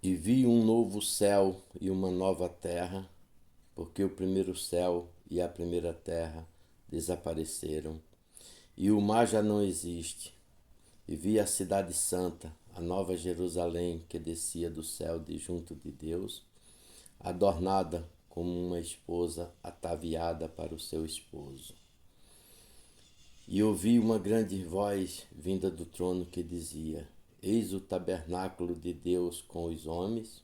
E vi um novo céu e uma nova terra, porque o primeiro céu e a primeira terra desapareceram, e o mar já não existe. E vi a cidade santa, a nova Jerusalém, que descia do céu de junto de Deus, adornada como uma esposa ataviada para o seu esposo. E ouvi uma grande voz vinda do trono que dizia: Eis o tabernáculo de Deus com os homens,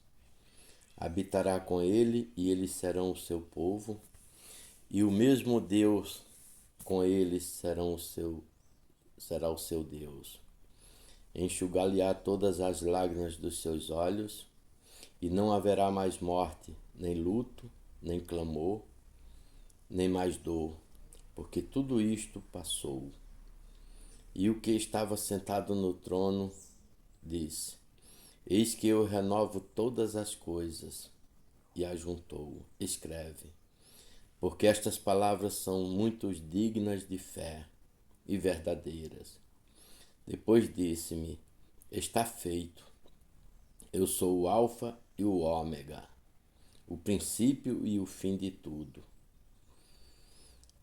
habitará com ele, e eles serão o seu povo, e o mesmo Deus com eles será o seu Deus. Enxugar-lhe-á todas as lágrimas dos seus olhos, e não haverá mais morte, nem luto, nem clamor, nem mais dor, porque tudo isto passou. E o que estava sentado no trono disse: Eis que eu renovo todas as coisas. E ajuntou: Escreve, porque estas palavras são muito dignas de fé e verdadeiras. Depois disse-me: Está feito. Eu sou o Alfa e o Ômega, o princípio e o fim de tudo.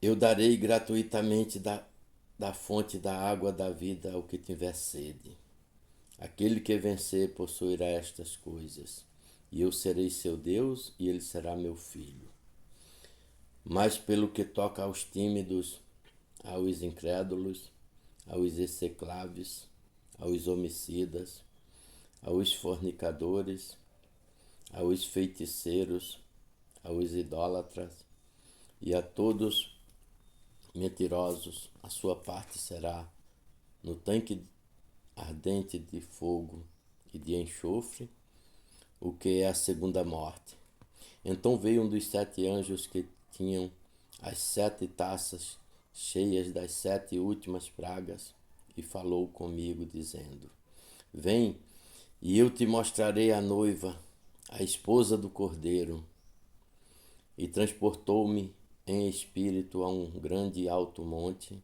Eu darei gratuitamente da fonte da água da vida ao que tiver sede. Aquele que vencer possuirá estas coisas, e eu serei seu Deus, e ele será meu filho. Mas pelo que toca aos tímidos, aos incrédulos, aos execráveis, aos homicidas, aos fornicadores, aos feiticeiros, aos idólatras e a todos mentirosos, a sua parte será no tanque ardente de fogo e de enxofre, o que é a segunda morte. Então veio um dos 7 anjos que tinham as 7 taças cheias das 7 últimas pragas e falou comigo, dizendo: Vem, e eu te mostrarei a noiva, a esposa do Cordeiro. E transportou-me em espírito a um grande alto monte,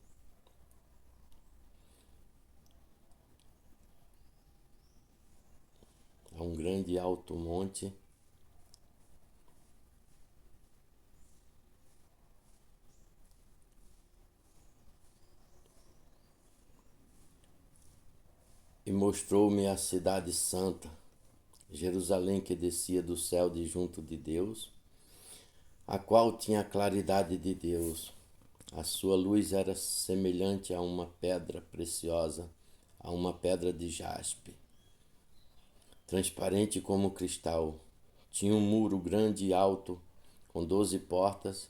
e mostrou-me a cidade santa, Jerusalém, que descia do céu de junto de Deus, a qual tinha a claridade de Deus. A sua luz era semelhante a uma pedra preciosa, a uma pedra de jaspe, transparente como cristal. Tinha um muro grande e alto, com 12 portas,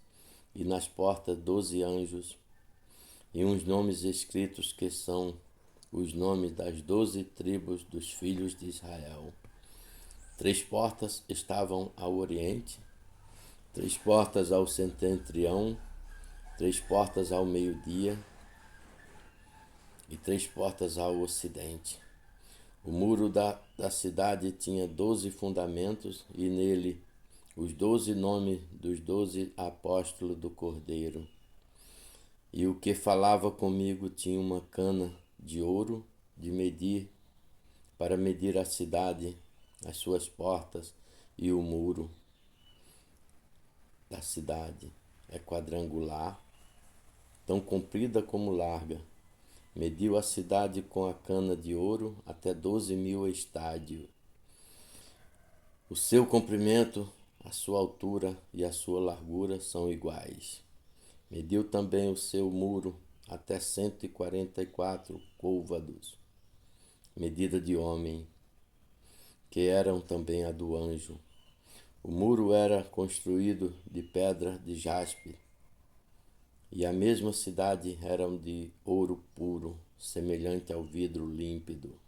e nas portas 12 anjos, e uns nomes escritos que são os nomes das 12 tribos dos filhos de Israel. 3 portas estavam ao oriente, 3 portas ao setentrião, 3 portas ao meio-dia e 3 portas ao ocidente. O muro da cidade tinha 12 fundamentos, e nele os 12 nomes dos 12 apóstolos do Cordeiro. E o que falava comigo tinha uma cana de ouro de medir, para medir a cidade, as suas portas, e o muro da cidade é quadrangular, tão comprida como larga. Mediu a cidade com a cana de ouro até 12.000 estádios. O seu comprimento, a sua altura e a sua largura são iguais. Mediu também o seu muro até 144 côvados, medida de homem, que eram também a do anjo. O muro era construído de pedra de jaspe, e a mesma cidade era de ouro puro, semelhante ao vidro límpido.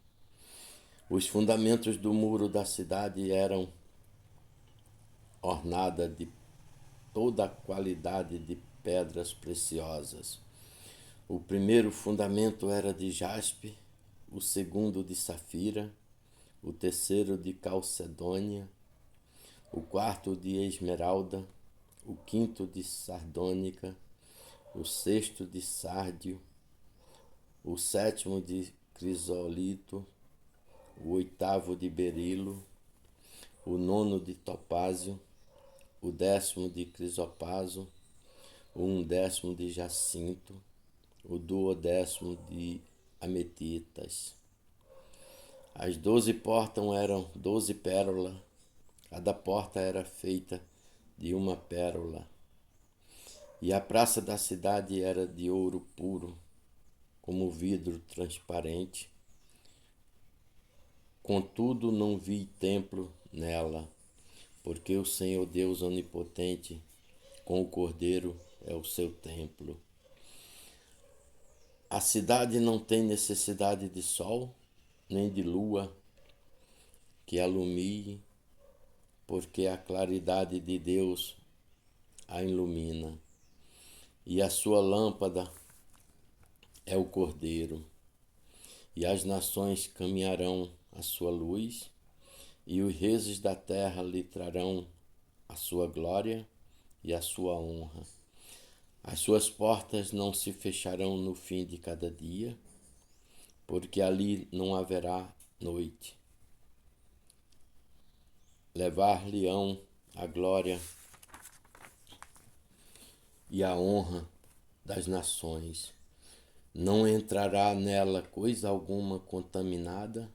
Os fundamentos do muro da cidade eram ornados de toda a qualidade de pedras preciosas. O primeiro fundamento era de jaspe, o segundo de safira, o terceiro de calcedônia, o quarto de esmeralda, o quinto de sardônica, o sexto de sárdio, o sétimo de crisolito, o oitavo de berilo, o 9º de topázio, o 10º de crisopraso, o 1/10 de jacinto, o 12º de ametitas. As 12 portas eram 12 pérolas, cada porta era feita de uma pérola. E a praça da cidade era de ouro puro, como vidro transparente. Contudo, não vi templo nela, porque o Senhor Deus Onipotente, com o Cordeiro, é o seu templo. A cidade não tem necessidade de sol, nem de lua que alumie, porque a claridade de Deus a ilumina, e a sua lâmpada é o Cordeiro. E as nações caminharão à sua luz, e os reis da terra lhe trarão a sua glória e a sua honra. As suas portas não se fecharão no fim de cada dia, porque ali não haverá noite. Levar-lhe-ão a glória e a honra das nações. Não entrará nela coisa alguma contaminada,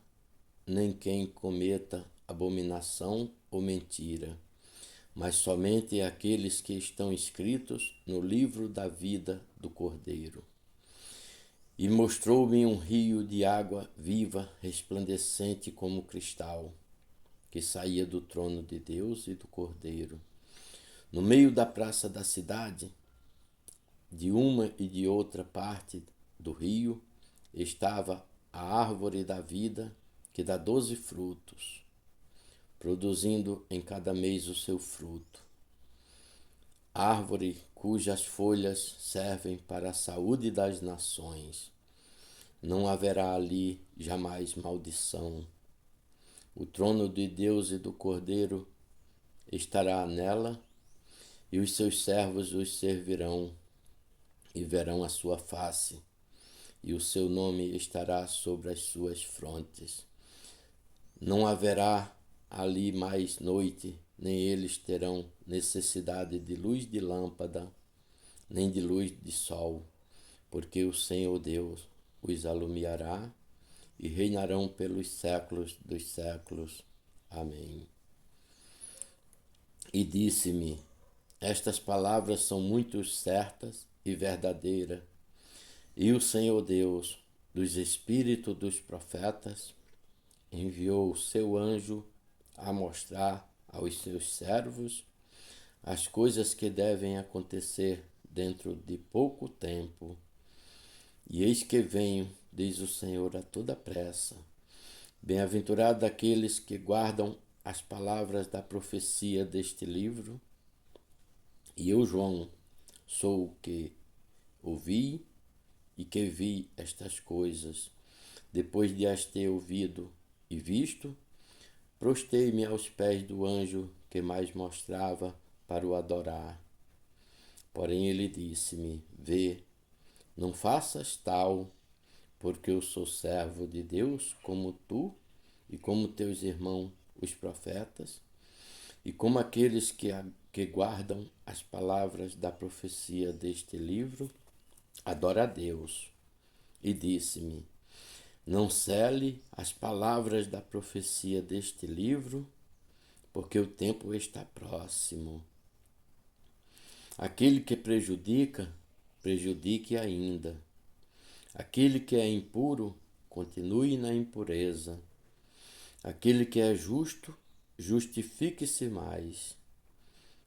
nem quem cometa abominação ou mentira, mas somente aqueles que estão escritos no livro da vida do Cordeiro. E mostrou-me um rio de água viva, resplandecente como cristal, que saía do trono de Deus e do Cordeiro. No meio da praça da cidade, de uma e de outra parte do rio, estava a árvore da vida, que dá 12 frutos, produzindo em cada mês o seu fruto. Árvore cujas folhas servem para a saúde das nações. Não haverá ali jamais maldição. O trono de Deus e do Cordeiro estará nela, e os seus servos os servirão e verão a sua face, e o seu nome estará sobre as suas frontes. Não haverá ali mais noite, nem eles terão necessidade de luz de lâmpada, nem de luz de sol, porque o Senhor Deus os alumiará e reinarão pelos séculos dos séculos. Amém. E disse-me: estas palavras são muito certas e verdadeiras, e o Senhor Deus, dos espíritos dos profetas, enviou o seu anjo a mostrar aos seus servos as coisas que devem acontecer dentro de pouco tempo. E eis que venho, diz o Senhor, a toda pressa. Bem-aventurado aqueles que guardam as palavras da profecia deste livro. E eu, João, sou o que ouvi e que vi estas coisas. Depois de as ter ouvido e visto, prostei-me aos pés do anjo que mais mostrava para o adorar. Porém ele disse-me: vê, não faças tal, porque eu sou servo de Deus como tu e como teus irmãos os profetas, e como aqueles que guardam as palavras da profecia deste livro. Adora a Deus. E disse-me: não cele as palavras da profecia deste livro, porque o tempo está próximo. Aquele que prejudica, prejudique ainda. Aquele que é impuro, continue na impureza. Aquele que é justo, justifique-se mais.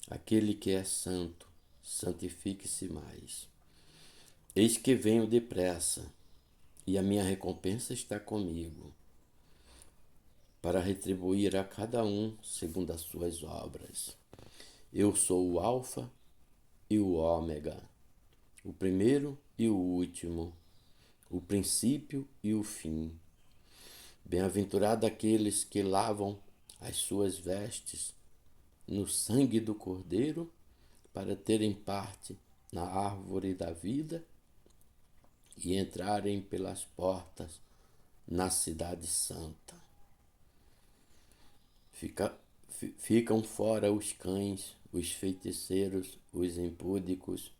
Aquele que é santo, santifique-se mais. Eis que venho depressa, e a minha recompensa está comigo, para retribuir a cada um segundo as suas obras. Eu sou o Alfa e o Ômega, o primeiro e o último, o princípio e o fim. Bem-aventurado aqueles que lavam as suas vestes no sangue do Cordeiro, para terem parte na árvore da vida e entrarem pelas portas na cidade santa. Ficam fora os cães, os feiticeiros, os impúdicos,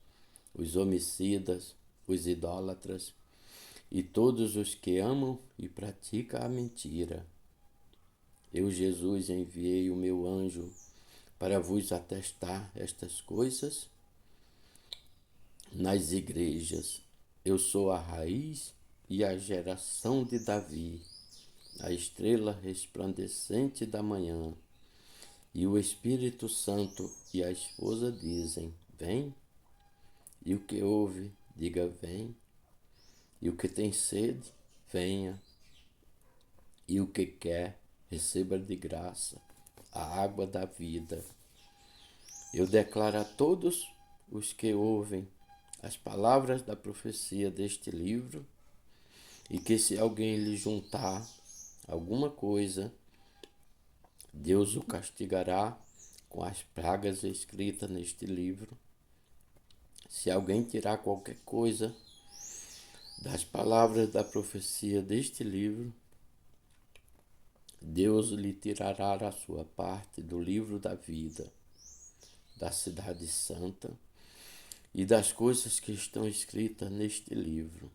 os homicidas, os idólatras e todos os que amam e praticam a mentira. Eu, Jesus, enviei o meu anjo para vos atestar estas coisas nas igrejas. Eu sou a raiz e a geração de Davi, a estrela resplandecente da manhã. E o Espírito Santo e a esposa dizem: vem. E o que ouve, diga: vem. E o que tem sede, venha. E o que quer, receba de graça a água da vida. Eu declaro a todos os que ouvem as palavras da profecia deste livro, e que se alguém lhe juntar alguma coisa, Deus o castigará com as pragas escritas neste livro. Se alguém tirar qualquer coisa das palavras da profecia deste livro, Deus lhe tirará a sua parte do livro da vida, da cidade santa e das coisas que estão escritas neste livro.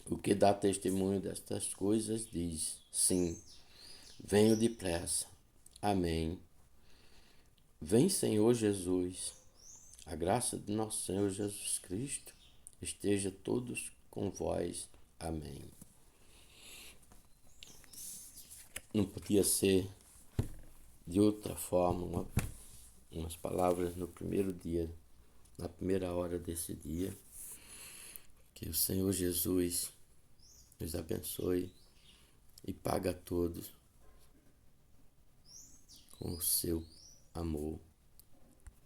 O que dá testemunho destas coisas diz: sim, venho depressa. Amém. Vem, Senhor Jesus. A graça de nosso Senhor Jesus Cristo esteja todos com vós. Amém. Não podia ser de outra forma, umas palavras no primeiro dia, na primeira hora desse dia. Que o Senhor Jesus nos abençoe e pague a todos com o seu amor.